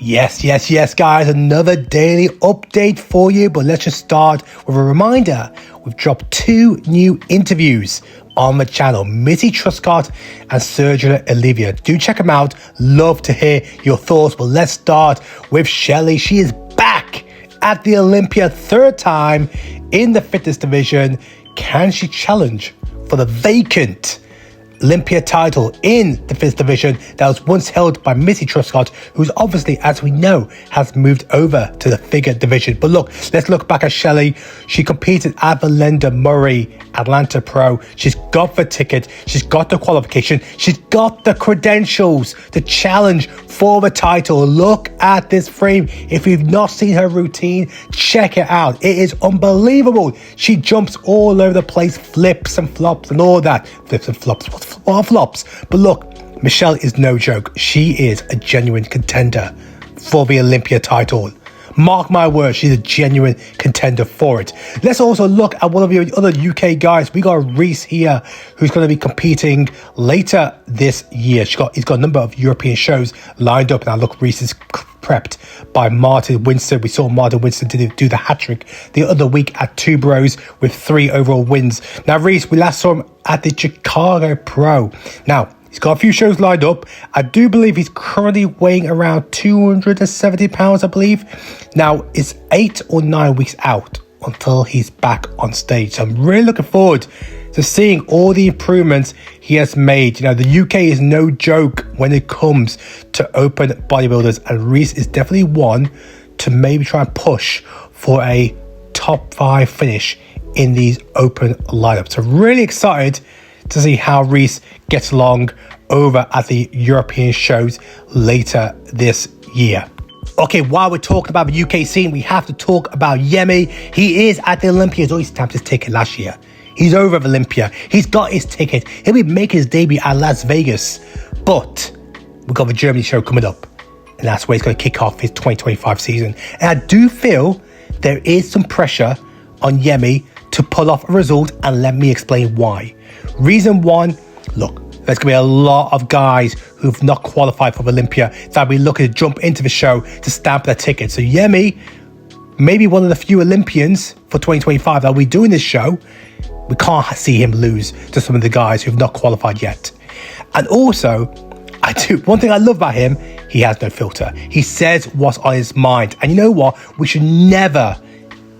Yes, guys. Another daily update for you. But let's just start with a reminder. We've dropped 2 new interviews on the channel. Missy Truscott and Sergio Olivia. Do check them out. Love to hear your thoughts. But let's start with Shelly. She is back at the Olympia, 3rd time in the fitness division. Can she challenge for the vacant Olympia title in the fitness division that was once held by Missy Truscott, who's obviously, as we know, has moved over to the figure division? But look, let's look back at Shelly. She competed at the Linda Murray Atlanta Pro. She's got the ticket. She's got the qualification. She's got the credentials to challenge for the title. Look at this frame. If you've not seen her routine, check it out. It is unbelievable. She jumps all over the place, flips and flops and all that. Flips and flops. What flops? But look, Michelle is no joke. She is a genuine contender for the Olympia title. Mark my words, she's a genuine contender for it. Let's also look at one of your other UK guys. We got Reece here, who's going to be competing later this year. He's got a number of European shows lined up. Now look, Reece is prepped by Martin Winston. We saw Martin Winston do the hat-trick the other week at 2 Bros with 3 overall wins. Now Reece, we last saw him at the Chicago Pro. Now, he's got a few shows lined up. I do believe he's currently weighing around 270 pounds, I believe. Now, it's 8 or 9 weeks out until he's back on stage. So I'm really looking forward to seeing all the improvements he has made. You know, the UK is no joke when it comes to open bodybuilders, and Reece is definitely one to maybe try and push for a top 5 finish in these open lineups. So really excited to see how Reece gets along over at the European shows later this year. Okay, while we're talking about the UK scene, we have to talk about Yemi. He is at the Olympia. He's already stamped his ticket last year. He's over at Olympia. He's got his ticket. He'll be making his debut at Las Vegas. But we've got the Germany show coming up, and that's where he's going to kick off his 2025 season. And I do feel there is some pressure on Yemi to pull off a result, and let me explain why. Reason 1, look, there's going to be a lot of guys who've not qualified for Olympia that will be looking to jump into the show to stamp their ticket. So Yemi, maybe one of the few Olympians for 2025 that will be doing this show. We can't see him lose to some of the guys who've not qualified yet. And also, one thing I love about him, he has no filter. He says what's on his mind. And you know what? We should never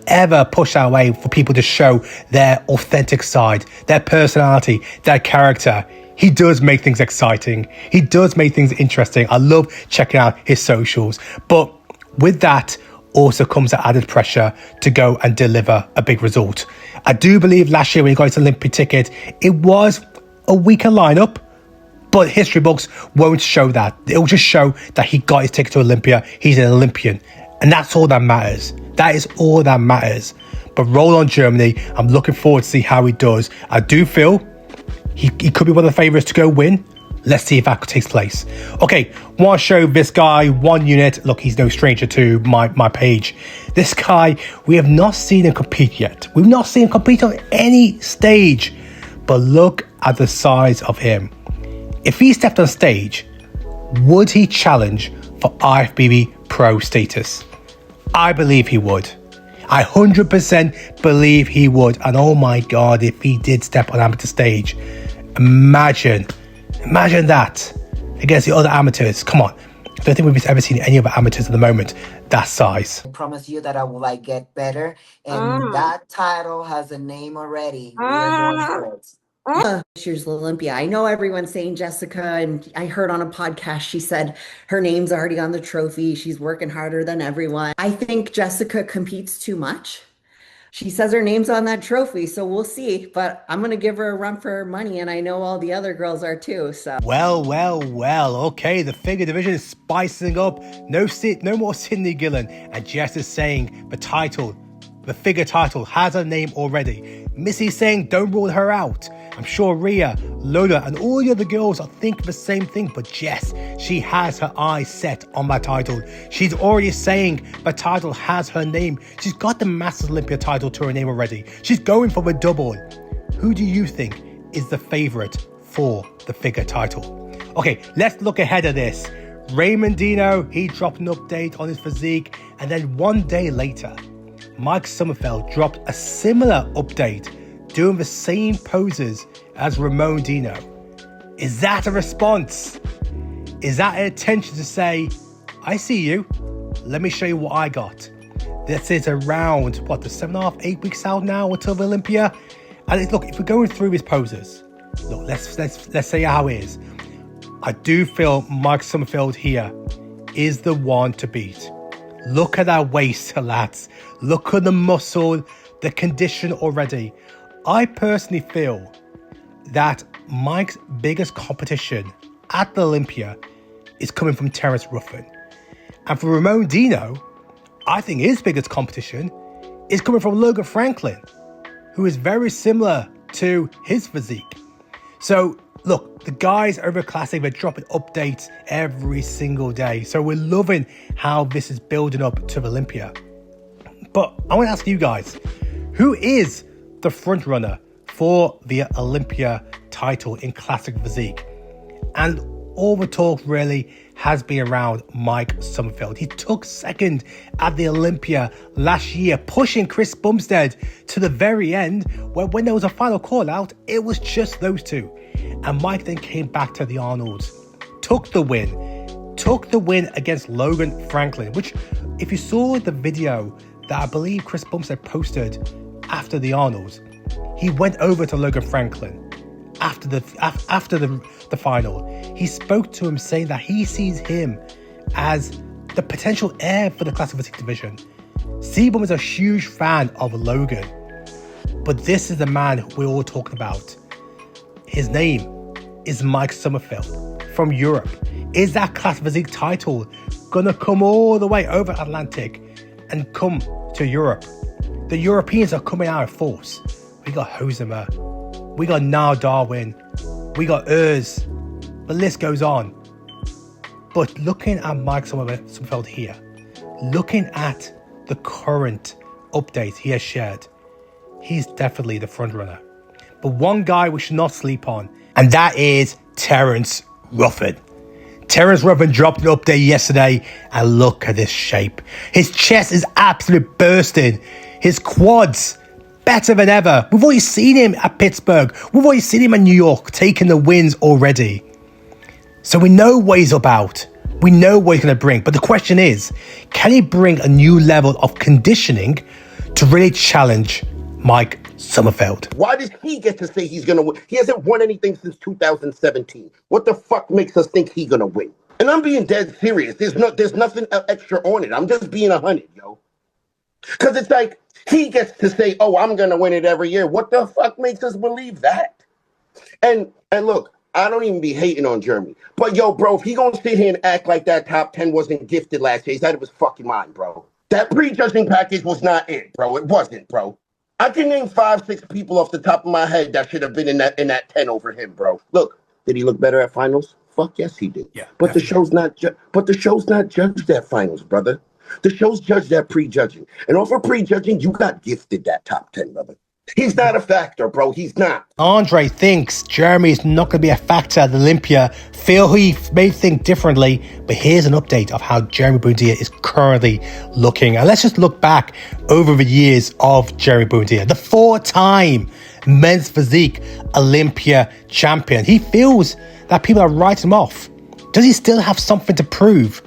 ever push our way for people to show their authentic side, their personality, their character. He does make things exciting. He does make things interesting. I love checking out his socials. But with that also comes the added pressure to go and deliver a big result. I do believe last year when he got his Olympic ticket, it was a weaker lineup, but history books won't show that. It will just show that he got his ticket to Olympia. He's an Olympian. And that's all that matters. That is all that matters. But roll on Germany. I'm looking forward to see how he does. I do feel he could be one of the favourites to go win. Let's see if that takes place. Okay, want to show this guy one unit. Look, he's no stranger to my page. This guy, we have not seen him compete yet. We've not seen him compete on any stage. But look at the size of him. If he stepped on stage, would he challenge for IFBB Pro status? I believe he would. I 100% believe he would. And oh my God, if he did step on amateur stage, imagine that against the other amateurs. Come on. I don't think we've ever seen any other amateurs at the moment that size. I promise you that I will get better. And that title has a name already. We are going for it. This year's Olympia. I know everyone's saying Jessica, and I heard on a podcast she said her name's already on the trophy. She's working harder than everyone. I think Jessica competes too much. She says her name's on that trophy, so we'll see. But I'm going to give her a run for her money, and I know all the other girls are too. So Well. Okay, the figure division is spicing up. No more Sydney Gillen. And Jess is saying the figure title has a name already. Missy's saying don't rule her out. I'm sure Rhea, Lola, and all the other girls are thinking the same thing, but Jess, she has her eyes set on that title. She's already saying the title has her name. She's got the Masters Olympia title to her name already. She's going for the double. Who do you think is the favourite for the figure title? Okay, let's look ahead of this. Raymond Dino, he dropped an update on his physique, and then one day later, Mike Sommerfeld dropped a similar update, doing the same poses as Ramon Dino. Is that a response? Is that an attention to say, I see you, let me show you what I got? This is around, the 7.5, 8 weeks out now until the Olympia. And look, if we're going through his poses, look, let's say how it is. I do feel Mike Sommerfeld here is the one to beat. Look at that waist, lads. Look at the muscle, the condition already. I personally feel that Mike's biggest competition at the Olympia is coming from Terrence Ruffin. And for Ramon Dino, I think his biggest competition is coming from Logan Franklin, who is very similar to his physique. So, look, the guys over Classic, they're dropping updates every single day. So we're loving how this is building up to the Olympia. But I want to ask you guys, who is the front runner for the Olympia title in Classic Physique? And all the talk really has been around Mike Sommerfeld. He took second at the Olympia last year, pushing Chris Bumstead to the very end, where when there was a final call out, it was just those two. And Mike then came back to the Arnolds, took the win against Logan Franklin, which if you saw the video that I believe Chris Bumstead posted after the Arnolds, he went over to Logan Franklin after the final. He spoke to him saying that he sees him as the potential heir for the Classic Physique division. Cbum is a huge fan of Logan, but this is the man we're all talking about. His name is Mike Sommerfeld from Europe. Is that Classic Physique title gonna come all the way over Atlantic and come to Europe? The Europeans are coming out in force. We got Hosema, we got Niall Darwin, we got Urs, the list goes on. But looking at Mike Sommerfeld here, looking at the current updates he has shared, he's definitely the front runner. But one guy we should not sleep on, and that is Terrence Ruffin. Terrence Ruffin dropped an update yesterday, and look at this shape. His chest is absolutely bursting. His quads, better than ever. We've already seen him at Pittsburgh. We've already seen him in New York, taking the wins already. So we know what he's about. We know what he's going to bring. But the question is, can he bring a new level of conditioning to really challenge Mike Sommerfeld? Why does he get to say he's going to win? He hasn't won anything since 2017. What the fuck makes us think he's going to win? And I'm being dead serious. There's nothing extra on it. I'm just being 100, yo. Because it's like, he gets to say, oh, I'm going to win it every year. What the fuck makes us believe that? And look, I don't even be hating on Jeremy. But yo, bro, if he going to sit here and act like that top 10 wasn't gifted last year, he's out of his fucking mind, bro. That prejudging package was not it, bro. It wasn't, bro. I can name 5-6 people off the top of my head that should have been in that 10 over him, bro. Look, did he look better at finals? Fuck yes, he did. Yeah, but definitely. the show's not judged at finals, brother. The show's judged at prejudging. And off of prejudging, you got gifted that top 10, brother. He's not a factor, bro. He's not. Andre thinks Jeremy is not going to be a factor at Olympia. Phil, he may think differently, but here's an update of how Jeremy Buendia is currently looking. And let's just look back over the years of Jeremy Buendia, the 4-time men's physique Olympia champion. He feels that people are writing him off. Does he still have something to prove?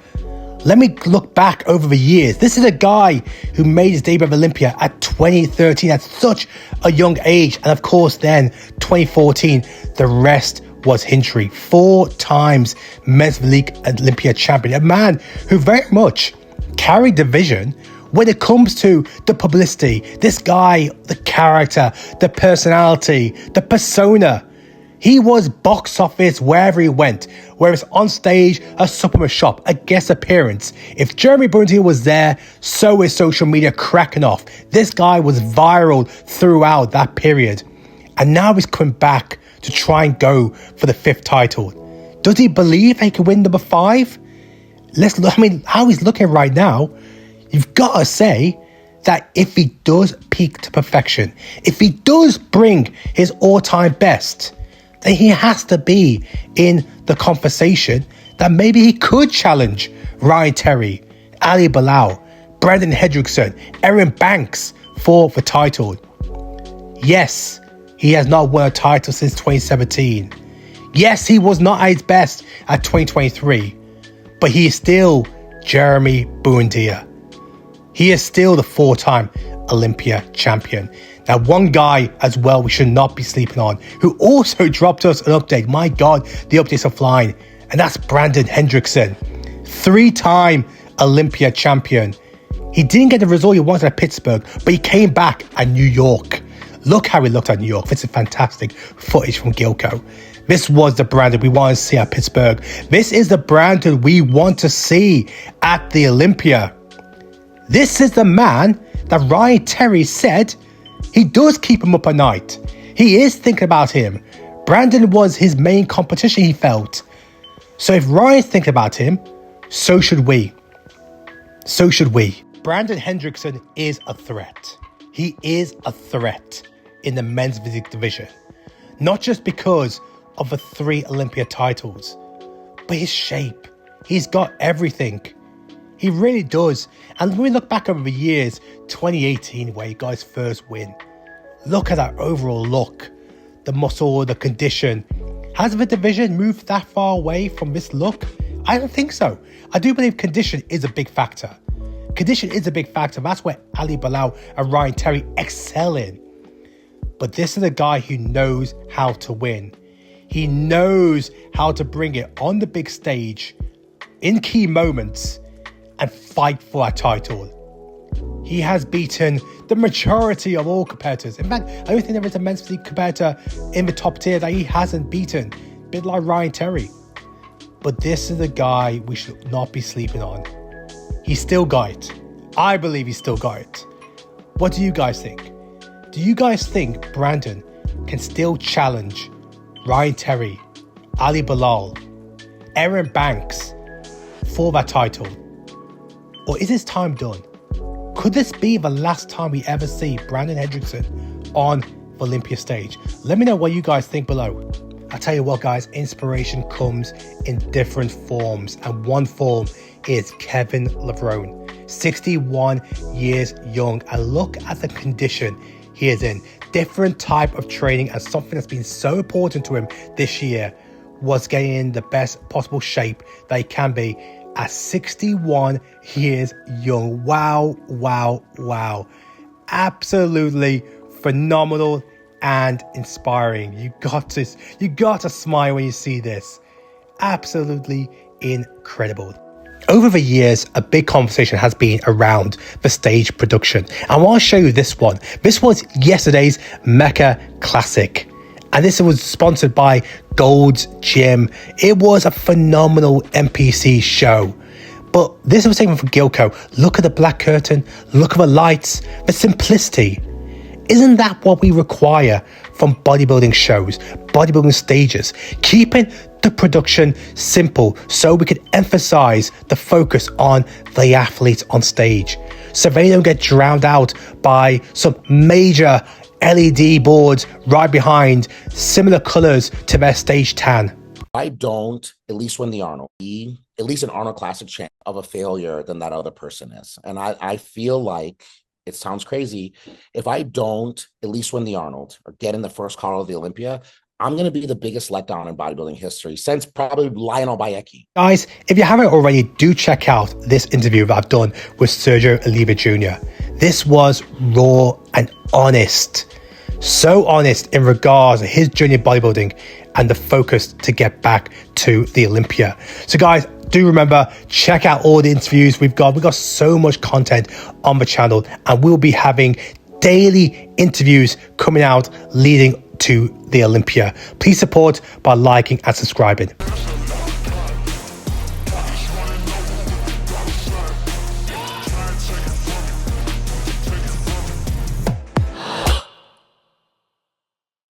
Let me look back over the years. This is a guy who made his debut at Olympia at 2013 at such a young age. And of course, then 2014, the rest was history. 4 times men's physique Olympia champion. A man who very much carried the vision when it comes to the publicity. This guy, the character, the personality, the persona. He was box office wherever he went, whether it's on stage, a supplement shop, a guest appearance. If Jeremy Buendia was there, so is social media cracking off. This guy was viral throughout that period. And now he's coming back to try and go for the 5th title. Does he believe he can win number 5? Let's look, how he's looking right now, you've got to say that if he does peak to perfection, if he does bring his all-time best, then he has to be in the conversation that maybe he could challenge Ryan Terry, Ali Bilal, Brandon Hendrickson, Aaron Banks for the title. Yes, he has not won a title since 2017. Yes, he was not at his best at 2023, but he is still Jeremy Buendia. He is still the 4-time Olympia champion. Now, one guy as well we should not be sleeping on, who also dropped us an update. My God, the updates are flying. And that's Brandon Hendrickson, 3-time Olympia champion. He didn't get the result he wanted at Pittsburgh, but he came back at New York. Look how he looked at New York. This is fantastic footage from Gilco. This was the Brandon we wanted to see at Pittsburgh. This is the Brandon we want to see at the Olympia. This is the man that Ryan Terry said he does keep him up at night. He is thinking about him. Brandon was his main competition, he felt. So if Ryan's thinking about him, so should we. So should we. Brandon Hendrickson is a threat. He is a threat in the men's physique division. Not just because of the 3 Olympia titles, but his shape. He's got everything. He really does. And when we look back over the years, 2018 where he got his first win, look at that overall look. The muscle, the condition. Has the division moved that far away from this look? I don't think so. I do believe condition is a big factor. Condition is a big factor. That's where Ali Bilal and Ryan Terry excel in. But this is a guy who knows how to win. He knows how to bring it on the big stage in key moments and fight for a title. He has beaten the majority of all competitors. In fact, I don't think there is a men's physique competitor in the top tier that he hasn't beaten. A bit like Ryan Terry. But this is a guy we should not be sleeping on. He's still got it. I believe he's still got it. What do you guys think? Do you guys think Brandon can still challenge Ryan Terry, Ali Bilal, Aaron Banks for that title? Or is his time done? Could this be the last time we ever see Brandon Hendrickson on the Olympia stage? Let me know what you guys think below. I'll tell you what, guys, inspiration comes in different forms, and one form is Kevin Levrone, 61 years young, and look at the condition he is in. Different type of training, and something that's been so important to him this year was getting in the best possible shape that he can be at 61 years young. Wow, wow, wow. Absolutely phenomenal and inspiring. You got to smile when you see this. Absolutely incredible. Over the years, a big conversation has been around the stage production. I want to show you this one. This was yesterday's Mecca Classic. And this was sponsored by Gold's Gym. It was a phenomenal NPC show. But this was taken from Gilco. Look at the black curtain. Look at the lights. The simplicity. Isn't that what we require from bodybuilding shows, bodybuilding stages? Keeping the production simple so we can emphasize the focus on the athletes on stage, so they don't get drowned out by some major LED boards right behind, similar colors to their stage tan. I don't at least win the Arnold, be at least an Arnold Classic champ of a failure than that other person is. And I feel like, it sounds crazy, if I don't at least win the Arnold or get in the first call of the Olympia, I'm going to be the biggest letdown in bodybuilding history since probably Lionel Bayeki. Guys, if you haven't already, do check out this interview that I've done with Sergio Olivia Jr. This was raw and honest. So honest in regards to his journey in bodybuilding and the focus to get back to the Olympia. So guys, do remember, check out all the interviews we've got. We've got so much content on the channel, and we'll be having daily interviews coming out leading to the Olympia. Please support by liking and subscribing.